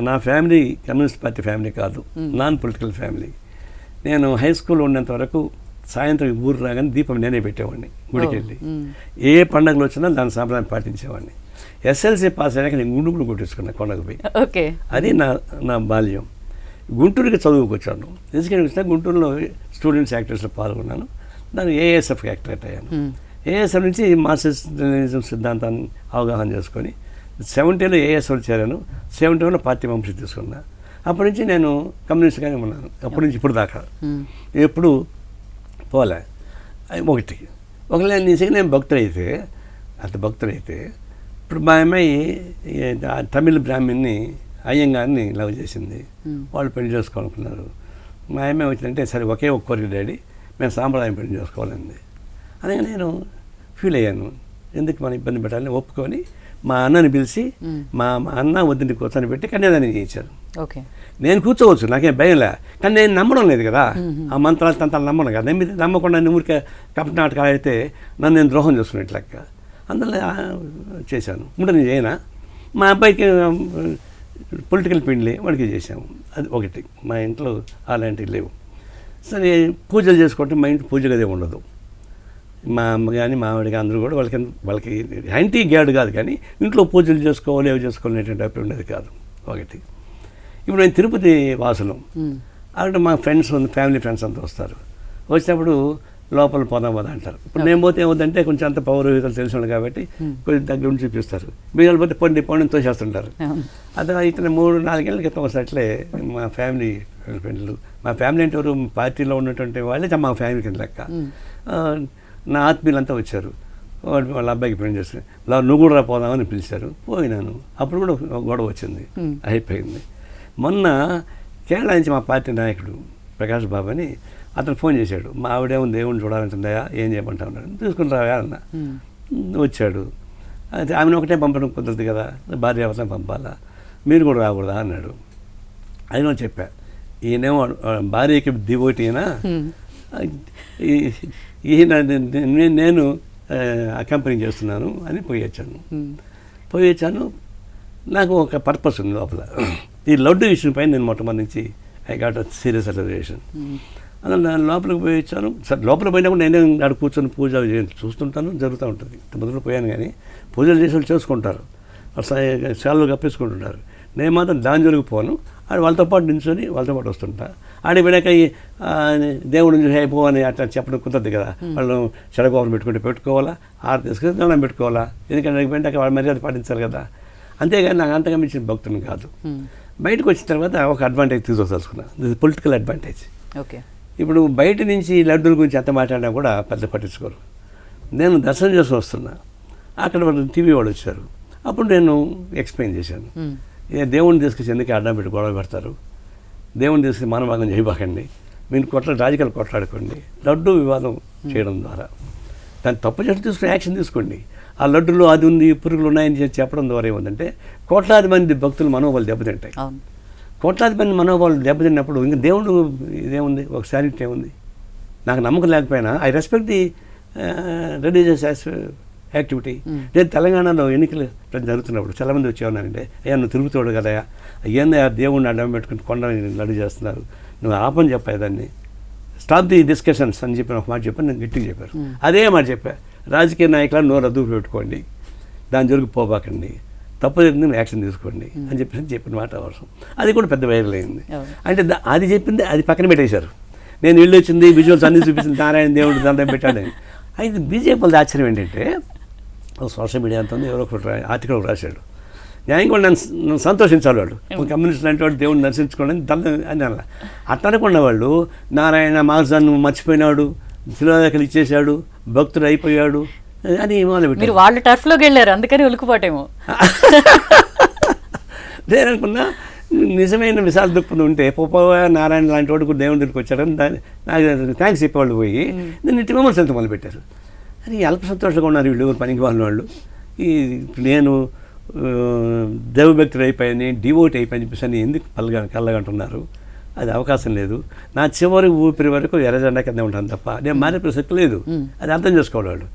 నా family communist party family కాదు, non political family. నేను హై స్కూల్లో ఉన్నంత వరకు సాయంత్రం ఊరు రాగానే దీపం నేనే పెట్టేవాడిని గుడికి వెళ్ళి. ఏ పండుగలు వచ్చినా దాని సాంప్రదాయం పాటించేవాడిని. ఎస్ఎల్సీ పాస్ అయ్యాక నేను గుండు కొట్టేసుకున్నాను కొండకు పోయి. అది నా బాల్యం. గుంటూరుకి చదువుకు వచ్చాను. ఎందుకంటే వచ్చినా గుంటూరులో స్టూడెంట్స్ యాక్టర్స్లో పాల్గొన్నాను. దాన్ని ఏఎస్ఎఫ్ యాక్టర్ అయ్యాను. ఏఎస్ఎఫ్ నుంచి మార్క్సిజం సిద్ధాంతాన్ని అవగాహన చేసుకొని 70లో ఏఎస్ఎఫ్లో చేరాను. 71లో పార్టీ మెంబర్షిప్ తీసుకున్నా. అప్పటి నుంచి నేను కమ్యూనిస్ట్గానే ఉన్నాను. అప్పటి నుంచి ఇప్పుడు దాకా ఎప్పుడు పోలే. ఒకవేళ నిజంగా నేను భక్తుడైతే ఇప్పుడు మా అమ్మాయి తమిళ బ్రాహ్మణ్ని అయ్యంగారిని లవ్ చేసింది. వాళ్ళు పెళ్లి చేసుకోవాలనుకున్నారు. మా అమ్మాయి వచ్చిందంటే సరే ఒకే ఒక కోరిక డాడీ, మేము సాంప్రదాయం పెళ్లి చేసుకోవాలండి. అలాగే నేను ఫీల్ అయ్యాను. ఎందుకు మనం ఇబ్బంది పెట్టాలని ఒప్పుకొని మా అన్నని పిలిచి మా అన్న వద్దని కూర్చొని పెట్టి కన్యాదానం చేయించారు. నేను కూర్చోవచ్చు, నాకేం భయంలే. కానీ నేను నమ్మడం లేదు కదా, ఆ మంత్రాలు తంతాలు నమ్మను కదా. నమ్మకుండా ఊరికే కపటనాటకాలు ఆడితే నన్ను నేను ద్రోహం చేసుకున్నట్టు లెక్క. అందులో చేశాను. నేను చేయనా. మా అబ్బాయికి పొలిటికల్ పెండ్లి వాడికి చేసాము. అది ఒకటి. మా ఇంట్లో అలాంటివి లేవు. సరే పూజలు చేసుకుంటే మా ఇంట్లో పూజ గదే ఉండదు. మా అమ్మ కానీ మా ఆవిడ కానీ అందరూ కూడా వాళ్ళకి యాంటీ గ్యాడ్ కాదు, కానీ ఇంట్లో పూజలు చేసుకోవాలి అవి చేసుకోవాలనేటువంటి అప్పుడు ఉండేది కాదు. ఒకటి. ఇప్పుడు నేను తిరుపతి వాసులు, అక్కడ మా ఫ్రెండ్స్ ఫ్యామిలీ ఫ్రెండ్స్ అంతా వస్తారు. వచ్చినప్పుడు లోపల పోదాం అంటారు. ఇప్పుడు నేను పోతే ఏమవుతుందంటే కొంచెం అంత పౌరోహితలు తెలిసిన కాబట్టి కొంచెం దగ్గర ఉండి చూపిస్తారు. మీరు పోతే పొండి తోసేస్తుంటారు. అదే ఇతను 3-4 ఏళ్ళ క్రితం ఒకసారి మా ఫ్యామిలీ ఫ్రెండ్లు, మా ఫ్యామిలీ అంటే ఎవరు పార్టీలో ఉన్నటువంటి వాళ్ళే మా ఫ్యామిలీ కింద లెక్క. నా ఆత్మీయులంతా వచ్చారు. వాళ్ళ అబ్బాయికి పెళ్లి చేస్తారు. నువ్వు కూడా పోదామని పిలిచారు. పోయినాను. అప్పుడు కూడా గొడవ వచ్చింది, అయిపోయింది. మొన్న కేరళ నుంచి మా పార్టీ నాయకుడు ప్రకాష్ బాబు అని అతను ఫోన్ చేశాడు. మా ఆవిడేమో దేవుడిని చూడాలంటుందా, ఏం చేయమంటా ఉన్నాడు. తీసుకుని రావా అన్న. వచ్చాడు. అయితే ఆమెను ఒకటే పంపడం కుదరదు కదా, భార్యాభర్తను పంపాలా, మీరు కూడా రాకూడదా అన్నాడు. అది చెప్పా. ఈయనేమో భార్యకి డివోటీనా, ఈయన నేను అకంపెనీ చేస్తున్నాను అని పోయి వచ్చాను. నాకు ఒక పర్పస్ ఉంది లోపల. ఈ లడ్డు విషయం పైన నేను మొట్టమొదటి నుంచి I got a serious relation. అందులో నేను లోపలికి పోయి వచ్చాను. సరే లోపల పోయినా కూడా నేనే అక్కడ కూర్చొని పూజ చూస్తుంటాను, జరుగుతూ ఉంటుంది. మొదలు పోయాను కానీ పూజలు చేసి వాళ్ళు చేసుకుంటారు, శాలలో కప్పేసుకుంటుంటారు. నేను మాత్రం దాని జోలికి పోను. ఆడు వాళ్ళతో పాటు నిల్చొని వాళ్ళతో పాటు వస్తుంటా. ఆడి వెళ్ళాక దేవుడు అయిపో అని అట్లా చెప్పడం కుదరదు కదా. వాళ్ళు చెడగోపం పెట్టుకోవాలా, ఆరు తీసుకుని దండం పెట్టుకోవాలా. ఎందుకంటే వెంటనే వాళ్ళ మర్యాద పాటించాలి కదా. అంతేగాని నాకు అంతగా మించిన భక్తుని కాదు. బయటకు వచ్చిన తర్వాత ఒక అడ్వాంటేజ్ తీసుకోదలుచుకున్నాను. ఇది పొలిటికల్ అడ్వాంటేజ్. ఇప్పుడు బయట నుంచి లడ్డూల గురించి ఎంత మాట్లాడినా కూడా పెద్ద పట్టించుకోరు. నేను దర్శనం చేసి వస్తున్నా, అక్కడ వాళ్ళు టీవీ వాళ్ళు వచ్చారు. అప్పుడు నేను ఎక్స్ప్లెయిన్ చేశాను. దేవుడిని తీసుకొచ్చి ఎందుకు అడ్డం పెట్టి గొడవ పెడతారు, దేవుడిని తీసుకొచ్చి మానభంగం చేయబాకండి, మీరు రాజకీయాలు కొట్లాడుకోండి, లడ్డు వివాదం చేయడం ద్వారా దాన్ని తప్పు చేసి తీసుకుని యాక్షన్ తీసుకోండి. ఆ లడ్డులో అది ఉంది, పురుగులు ఉన్నాయని చెప్పడం ద్వారా ఏముందంటే కోట్లాది మంది భక్తులు మనోబలు దెబ్బతింటాయి. కోట్లాది మంది మనోబలు దెబ్బతిన్నప్పుడు ఇంకా దేవుడు ఇదేముంది, ఒక శానిటీ ఏముంది. నాకు నమ్మకం లేకపోయినా I respect the religious activity. నేను తెలంగాణలో ఎన్నికలు జరుగుతున్నప్పుడు చాలామంది వచ్చేవానంటే, అయ్యా నువ్వు తిరుగుతాడు కదా, అయ్యా దేవుడిని అడ్డం పెట్టుకుని కొండ లడ్డు చేస్తున్నారు, నువ్వు ఆపని చెప్పాయి దాన్ని, స్టాప్ ది డిస్కషన్స్ అని చెప్పిన ఒక మాట చెప్పాను. నేను గట్టిగా చెప్పారు. అదే మాట చెప్పా, రాజకీయ నాయకులను నోరు అదుపు పెట్టుకోండి, దాని జోలికి పోబాకండి, తప్పు జరిగింది యాక్షన్ తీసుకోండి అని చెప్పిన మాట అవసరం. అది కూడా పెద్ద వైరల్ అయింది. అంటే అది చెప్పింది అది పక్కన పెట్టేశారు. నేను ఇల్లు వచ్చింది, విజువల్స్ అన్నీ చూపించింది, నారాయణ దేవుడు దండం పెట్టాడని. అయితే బీజేపీ వాళ్ళ ఆశ్చర్యం ఏంటంటే, సోషల్ మీడియా అంతా ఎవరో ఒకటి ఆర్టికల్ రాశాడు. న్యాయం కూడా నన్ను సంతోషించాలి వాళ్ళు, కమ్యూనిస్ట్ లాంటి వాడు దేవుడిని దర్శించుకోండి అని అలా అట్లా అనుకున్న వాళ్ళు నారాయణ మార్క్సాన్ని మర్చిపోయినాడు, శిలాలేఖలు ఇచ్చేశాడు, భక్తుడు అయిపోయాడు అని మొదలుపెట్టారు. వాళ్ళు టర్ఫ్లోకి వెళ్ళారు, అందుకని ఉలికిపోటేమో. నేను అనుకున్నా నిజమైన విశాల దృక్పథం ఉంటే నారాయణ లాంటి వాడు కూడా దేవుని దగ్గరికి వచ్చాడని నాకు థ్యాంక్స్ చెప్పేవాళ్ళు పోయి నేను ఇంటి విమర్శలతో మొదలుపెట్టారు. అది అల్ప సంతోషంగా ఉన్నారు వీళ్ళు, పనికి వాళ్ళ వాళ్ళు. నేను దైవభక్తుడు అయిపోయాని, డివోట్ అయిపోయి చెప్పేసి అని ఎందుకు కళ్ళగంటున్నారు. అది అవకాశం లేదు. నా చివరి ఊపిరి వరకు ఎర్రజెండా కింద ఉంటాను తప్ప నేను మారే ప్రసక్తి లేదు. అది అర్థం చేసుకోవాలి వాళ్ళు.